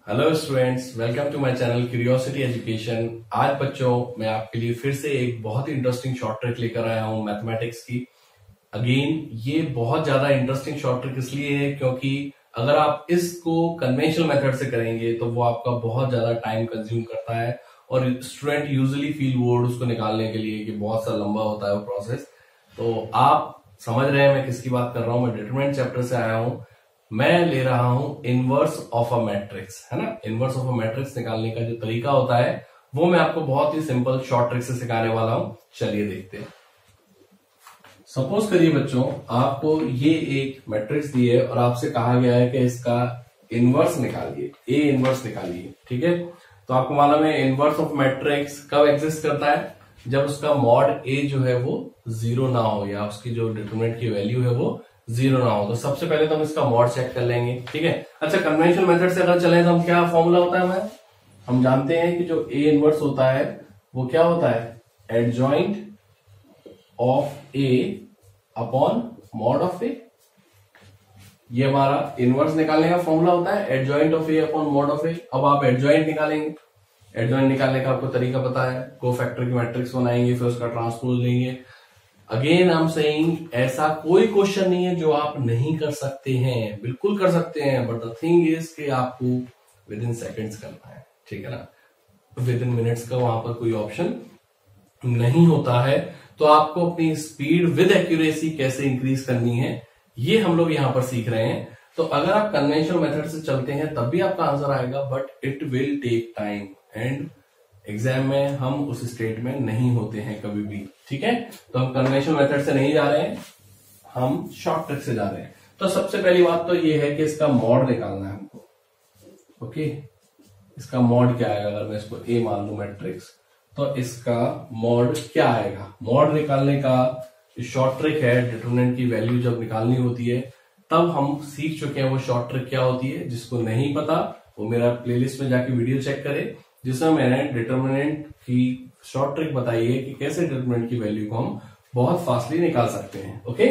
Hello students, welcome to my channel curiosity education. आज बच्चों मैं आपके लिए फिर से एक बहुत ही इंटरेस्टिंग शॉर्ट ट्रिक लेकर आया हूं मैथमेटिक्स की। अगेन ये बहुत ज्यादा इंटरेस्टिंग शॉर्ट ट्रिक इसलिए है क्योंकि अगर आप इसको कन्वेंशनल मेथड से करेंगे तो वो आपका बहुत ज्यादा टाइम कंज्यूम करता है और स्टूडेंट यूजुअली फील बोर्ड उसको निकालने के लिए कि बहुत सा लंबा होता है वो प्रोसेस। तो आप समझ रहे हैं मैं किसकी बात कर रहा हूं। मैं डिटरमिनेंट चैप्टर से आया हूं। मैं ले रहा हूं इनवर्स ऑफ अ मैट्रिक्स, है ना। इनवर्स ऑफ अ मैट्रिक्स निकालने का जो तरीका होता है वो मैं आपको बहुत ही सिंपल शॉर्ट ट्रिक से सिखाने वाला हूं। चलिए देखते हैं। सपोज करिए बच्चों, आपको ये एक मैट्रिक्स दी है और आपसे कहा गया है कि इसका इनवर्स निकालिए, ए इनवर्स निकालिए। ठीक है, तो आपको मालूम है इनवर्स ऑफ मैट्रिक्स कब एग्जिस्ट करता है, जब उसका मॉड ए जो है वो जीरो ना हो या उसकी जो डिटरमिनेंट की वैल्यू है वो जीरो ना हो। तो सबसे पहले तो हम इसका मॉड चेक कर लेंगे। ठीक है, अच्छा कन्वेंशनल मेथड से अगर चले तो हम क्या फॉर्मूला होता है हमारा, हम जानते हैं कि जो ए इनवर्स होता है वो क्या होता है, adjoint of A upon mod of A. ये हमारा इनवर्स निकालने का फॉर्मूला होता है, adjoint of A upon mod of A. अब आप एडजॉइंट निकालेंगे, एडजॉइंट निकालने का आपको तरीका पता है, कोफैक्टर की मैट्रिक्स बनाएंगे फिर उसका ट्रांसपोज लेंगे। अगेन आई एम सेइंग ऐसा कोई क्वेश्चन नहीं है जो आप नहीं कर सकते हैं, बिल्कुल कर सकते हैं, बट द थिंग इज कि आपको विद इन सेकेंड्स करना है। ठीक है ना, विद इन मिनट्स का वहां पर कोई ऑप्शन नहीं होता है। तो आपको अपनी स्पीड विद एक्यूरेसी कैसे इंक्रीज करनी है ये हम लोग यहां पर सीख रहे हैं। तो अगर आप कन्वेंशनल मेथड से चलते हैं तब भी आपका आंसर आएगा, but it will take time and exam में हम उस स्टेट में नहीं होते हैं कभी भी। ठीक है, तो हम कन्वेंशनल मेथड से नहीं जा रहे हैं, हम शॉर्ट ट्रिक से जा रहे हैं। तो सबसे पहली बात तो ये है कि इसका मॉड निकालना है हमको। ओके, इसका मॉड क्या आएगा, अगर मैं इसको ए मान लू मैट्रिक्स तो इसका मॉड क्या आएगा। मॉड निकालने का शॉर्ट ट्रिक है, डिटरमिनेंट की वैल्यू जब निकालनी होती है तब हम सीख चुके हैं वो शॉर्ट ट्रिक क्या होती है। जिसको नहीं पता वो मेरा प्लेलिस्ट में जाके वीडियो चेक करे, जिसमें मैंने डिटरमिनेंट की शॉर्ट ट्रिक बताई है कि कैसे डिटरमिनेंट की वैल्यू को हम बहुत फास्टली निकाल सकते हैं। ओके,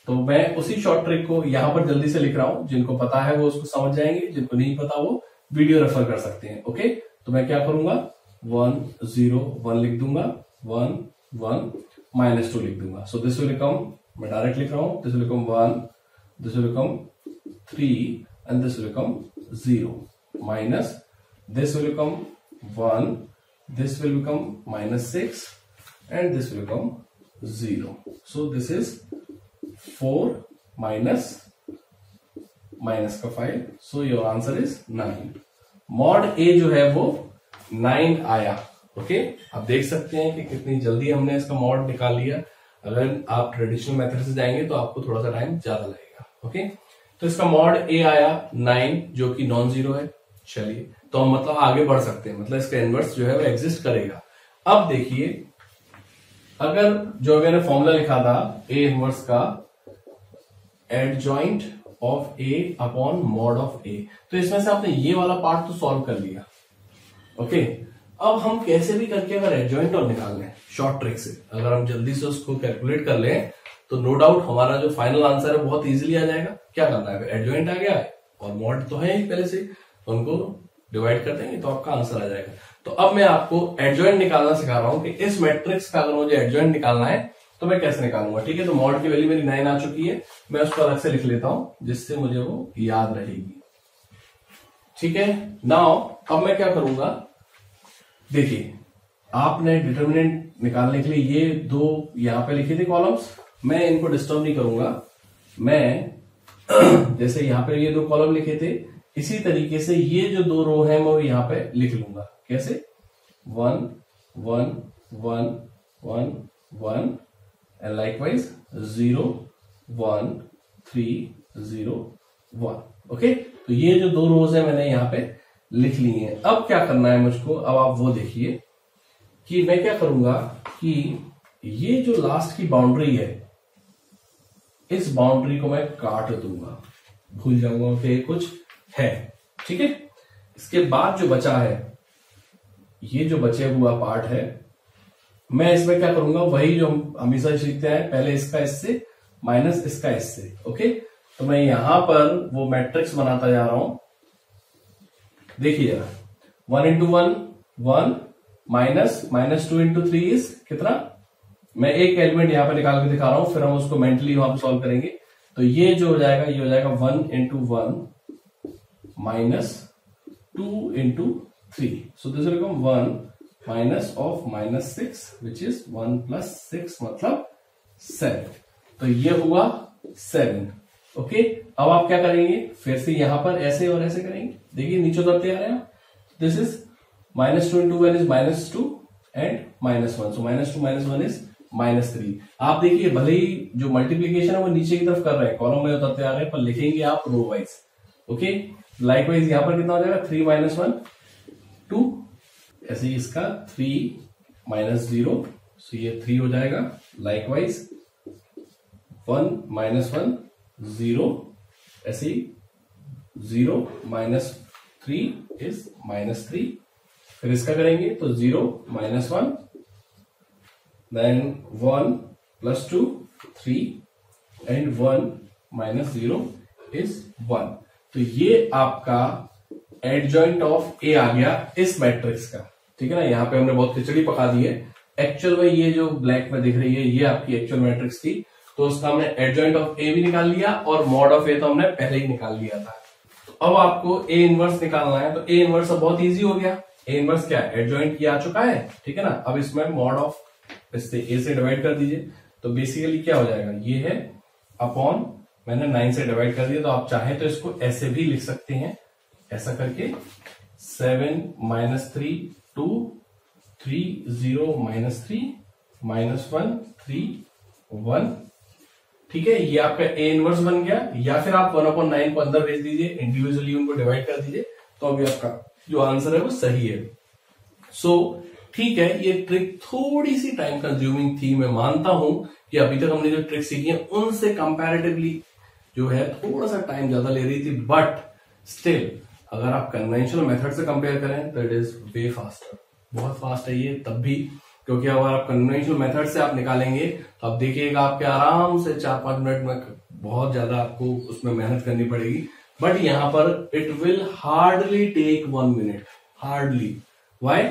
तो मैं उसी शॉर्ट ट्रिक को यहां पर जल्दी से लिख रहा हूं, जिनको पता है वो उसको समझ जाएंगे, जिनको नहीं पता वो वीडियो रेफर कर सकते हैं। ओके, तो मैं क्या करूंगा, 1 0 1 लिख दूंगा, 1 1 -2 लिख दूंगा। सो दिस विल बिकम, मैं डायरेक्ट लिख रहा हूं, this will become 1, this will become 3 and this will become 0 minus this will become 1, this will become -6 and this will become 0. So this is 4 minus का 5, so your answer is 9. Mod a जो है वो 9 आया। Okay, आप देख सकते हैं कि कितनी जल्दी हमने इसका मॉड निकाल लिया। अगर आप ट्रेडिशनल मेथड से जाएंगे तो आपको थोड़ा सा टाइम ज्यादा लगेगा। ओके, तो इसका मॉड a आया 9 जो कि नॉन जीरो है। चलिए, तो हम मतलब आगे बढ़ सकते हैं, मतलब इसका इनवर्स जो है वो एग्जिस्ट करेगा। अब देखिए, अगर जो मैंने फॉर्मूला लिखा था ए इनवर्स का, adjoint of A upon mod of A, तो इसमें से आपने ये वाला पार्ट तो सॉल्व कर लिया। ओके, अब हम कैसे भी करके अगर एडजॉइंट और निकाल लें शॉर्ट ट्रिक से, अगर हम जल्दी से उसको कैलकुलेट कर लें तो नो डाउट हमारा जो फाइनल आंसर है बहुत इजीली आ जाएगा। क्या करना है, एडजॉइंट आ गया और मॉड तो है ही पहले से, तो उनको डिवाइड कर देंगे तो आपका आंसर आ जाएगा। तो अब मैं आपको एडजॉइंट निकालना सिखा रहा हूं कि इस मैट्रिक्स का अगर मुझे एडजॉइंट निकालना है तो मैं कैसे निकालूंगा। ठीक है, तो मॉड की वैल्यू मेरी 9 आ चुकी है, मैं उसको अलग से लिख लेता हूं जिससे मुझे वो याद रहेगी। ठीक है, नाउ अब मैं क्या करूंगा, देखिए आपने डिटरमिनेंट निकालने के लिए ये दो यहां पे लिखे थे कॉलम्स, मैं इनको डिस्टर्ब नहीं करूंगा। मैं जैसे यहां पे ये दो कॉलम लिखे थे, इसी तरीके से ये जो दो रो है मैं यहां पे लिख लूंगा। कैसे, 1 1 1 1 1 एंड लाइकवाइज 0 1 3 0 1। ओके, तो ये जो दो रोज है मैंने यहां पे लिख ली है। अब क्या करना है मुझको, अब आप वो देखिए कि मैं क्या करूंगा कि ये जो लास्ट की बाउंड्री है इस बाउंड्री को मैं काट दूंगा, भूल जाऊंगा कि कुछ है। ठीक है, इसके बाद जो बचा है, ये जो बचे हुआ पार्ट है, मैं इसमें क्या करूंगा, वही जो हम हमेशा सीखते हैं, पहले इसका इससे माइनस इसका इससे। ओके, तो मैं यहां पर वो मैट्रिक्स बनाता जा रहा हूं देखिए जरा, 1 इंटू 1 1 माइनस 2 इंटू 3 इज कितना? मैं एक एलिमेंट यहां पर निकाल के दिखा रहा हूं, फिर हम उसको मेंटली वहां पर सॉल्व करेंगे। तो ये जो हो जाएगा, ये हो जाएगा 1 into 1 minus 2 into 3। So this will become 1 minus of -6 which is 1 plus 6 मतलब 7। तो ये हुआ 7। ओके, अब आप क्या करेंगे, फिर से यहां पर ऐसे और ऐसे करेंगे। देखिए नीचे उतरते आ रहे हैं। This is -2 into 1 is -2 and -1, so -2 -1 is -3। आप देखिए भले ही जो मल्टीप्लीकेशन है वो नीचे की तरफ कर रहे हैं, कॉलम में उतरते आ रहे हैं, पर लिखेंगे आप रो वाइज। ओके, लाइकवाइज यहां पर कितना हो जाएगा, 3 - 1 2, ऐसे ही इसका 3 - 0, सो ये 3 हो जाएगा। लाइकवाइज 1 - 1 0, ऐसे ही 0 - 3 इज -3। फिर इसका करेंगे तो 0 - 1, देन 1 + 2 3 एंड 1 - 0 इज 1। तो ये आपका एडजॉइंट ऑफ ए आ गया इस मैट्रिक्स का। ठीक है ना, यहां पे हमने बहुत खिचड़ी पका दी है। एक्चुअल में ये जो ब्लैक में दिख रही है ये आपकी एक्चुअल मैट्रिक्स थी, तो उसका हमने एडजॉइंट ऑफ ए भी निकाल लिया और मॉड ऑफ ए तो हमने पहले ही निकाल लिया था। तो अब आपको ए इनवर्स निकालना है, तो ए इनवर्स अब बहुत इजी हो गया। ए इनवर्स क्या है, एडजॉइंट ये आ चुका है। ठीक है ना, अब इसमें मॉड ऑफ इससे ए से डिवाइड कर दीजिए, तो बेसिकली क्या हो जाएगा, ये है अपॉन, मैंने 9 से डिवाइड कर दिया। तो आप चाहे तो इसको ऐसे भी लिख सकते हैं, ऐसा करके 7 - 3 2 3 0 -3 -1 3 1। ठीक है, ये आपका ए इनवर्स बन गया। या फिर आप 1/9 को अंदर भेज दीजिए, इंडिविजुअली उनको डिवाइड कर दीजिए, तो अभी आपका जो आंसर है वो सही है। सो ठीक है, ये ट्रिक थोड़ी सी टाइम कंज्यूमिंग थी, मैं मानता हूं कि अभी तक हमने जो ट्रिक सीखी है उनसे कंपैरेटिवली जो है थोड़ा सा टाइम ज्यादा ले रही थी, बट स्टिल अगर आप कन्वेंशनल मेथड से कंपेयर करें तो इट इज वे फास्टर, बहुत फास्ट है ये तब भी, क्योंकि अगर आप कन्वेंशनल मेथड से आप निकालेंगे तो आप देखिएगा आपके आराम से 4-5 मिनट में बहुत ज्यादा आपको उसमें मेहनत करनी पड़ेगी। बट यहां पर it will hardly take 1 minute, hardly. Why?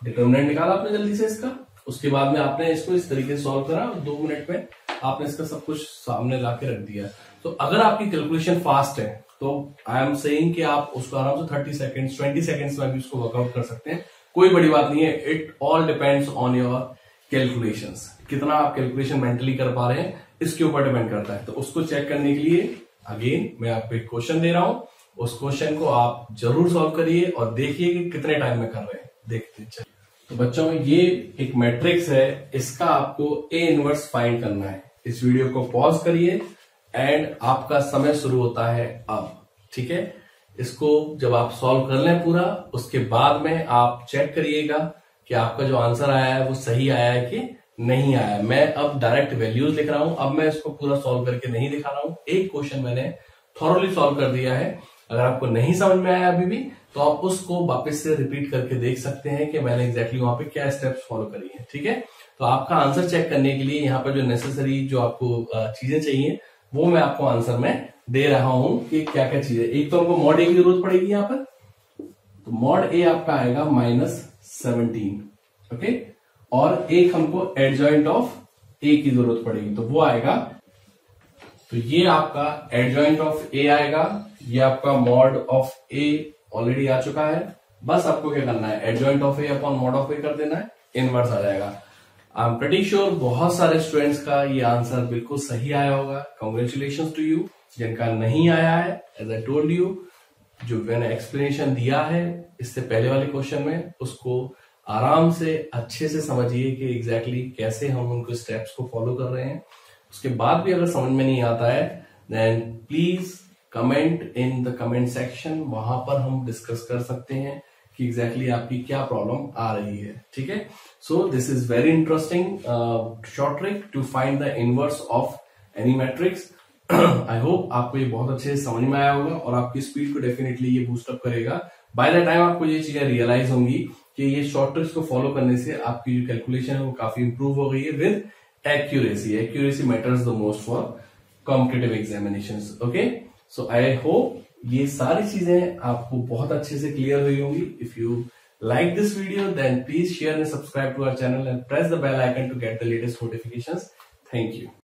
Determinant निकाला आपने जल्दी से इसका, उसके बाद में आपने इसको इस तरीके से सॉल्व करा, 2 मिनट में आपने इसका सब कुछ सामने लाके रख दिया। तो अगर आपकी कैलकुलेशन फास्ट है तो आई एम सेइंग कि आप उसको आराम से 30 सेकेंड्स 20 सेकेंड्स में भी उसको वर्कआउट कर सकते हैं, कोई बड़ी बात नहीं है। It all depends on your calculations, कितना आप कैलकुलेशन मेंटली कर पा रहे हैं इसके ऊपर डिपेंड करता है। तो उसको चेक करने के लिए अगेन मैं आपको एक क्वेश्चन दे रहा हूं, उस क्वेश्चन को आप जरूर सॉल्व करिए और देखिए कि कितने टाइम में कर रहे हैं, देखते चलिए। तो बच्चों ये एक मैट्रिक्स है, इसका आपको ए इनवर्स फाइंड करना है। इस वीडियो को पॉज करिए एंड आपका समय शुरू होता है अब। ठीक है, इसको जब आप सॉल्व कर लें पूरा, उसके बाद में आप चेक करिएगा कि आपका जो आंसर आया है वो सही आया है कि नहीं आया। मैं अब डायरेक्ट वैल्यूज लिख रहा हूं, अब मैं इसको पूरा सॉल्व करके नहीं दिखा रहा हूं। एक क्वेश्चन मैंने थॉरली सॉल्व कर दिया है। अगर आपको नहीं समझ में आया अभी भी तो आप उसको वापस से रिपीट करके देख सकते हैं कि मैंने एग्जैक्टली वहां पे क्या स्टेप्स फॉलो करी है। ठीक है, तो आपका आंसर चेक करने के लिए यहाँ पर जो नेसेसरी जो आपको चीजें चाहिए वो मैं आपको आंसर में दे रहा हूं कि क्या क्या चीजें। एक तो हमको मॉड ए की जरूरत पड़ेगी यहाँ पर, तो मॉड ए आपका आएगा -17। ओके, और एक हमको एडजॉइंट ऑफ ए की जरूरत पड़ेगी, तो वो आएगा, तो ये आपका एडजॉइंट ऑफ ए आएगा, ये आपका मॉड ऑफ ए ऑलरेडी आ चुका है। बस आपको क्या करना है, adjoint of A upon mod of A कर देना है, इनवर्स आ जाएगा। आई एम प्रीटी श्योर बहुत सारे स्टूडेंट्स का ये आंसर बिल्कुल सही आया होगा। Congratulations to you. जिनका नहीं आया है, एज आई टोल्ड यू, जो मैंने एक्सप्लेनेशन दिया है इससे पहले वाले क्वेश्चन में, उसको आराम से अच्छे से समझिए कि एग्जैक्टली कैसे हम उनको स्टेप्स को फॉलो कर रहे हैं। उसके बाद भी अगर समझ में नहीं आता है then please comment in the comment section, वहां पर हम डिस्कस कर सकते हैं कि एग्जैक्टली आपकी क्या प्रॉब्लम आ रही है। ठीक है, so this is very interesting short trick to find the inverse of any matrix. I hope आपको ये बहुत अच्छे से समझ में आया होगा और आपकी स्पीड को डेफिनेटली ये बूस्ट अप करेगा। बाय द टाइम आपको ये चीजें रियलाइज होंगी कि ये शॉर्ट ट्रिक्स को फॉलो करने से आपकी जो कैलकुलेशन है वो काफी इंप्रूव हो गई है with accuracy. Accuracy matters the most for competitive examinations. Okay, so I hope ये सारी चीजें आपको बहुत अच्छे से क्लियर हुई होंगी। If you like this video, then please share and subscribe to our channel and press the bell icon to get the latest notifications. Thank you.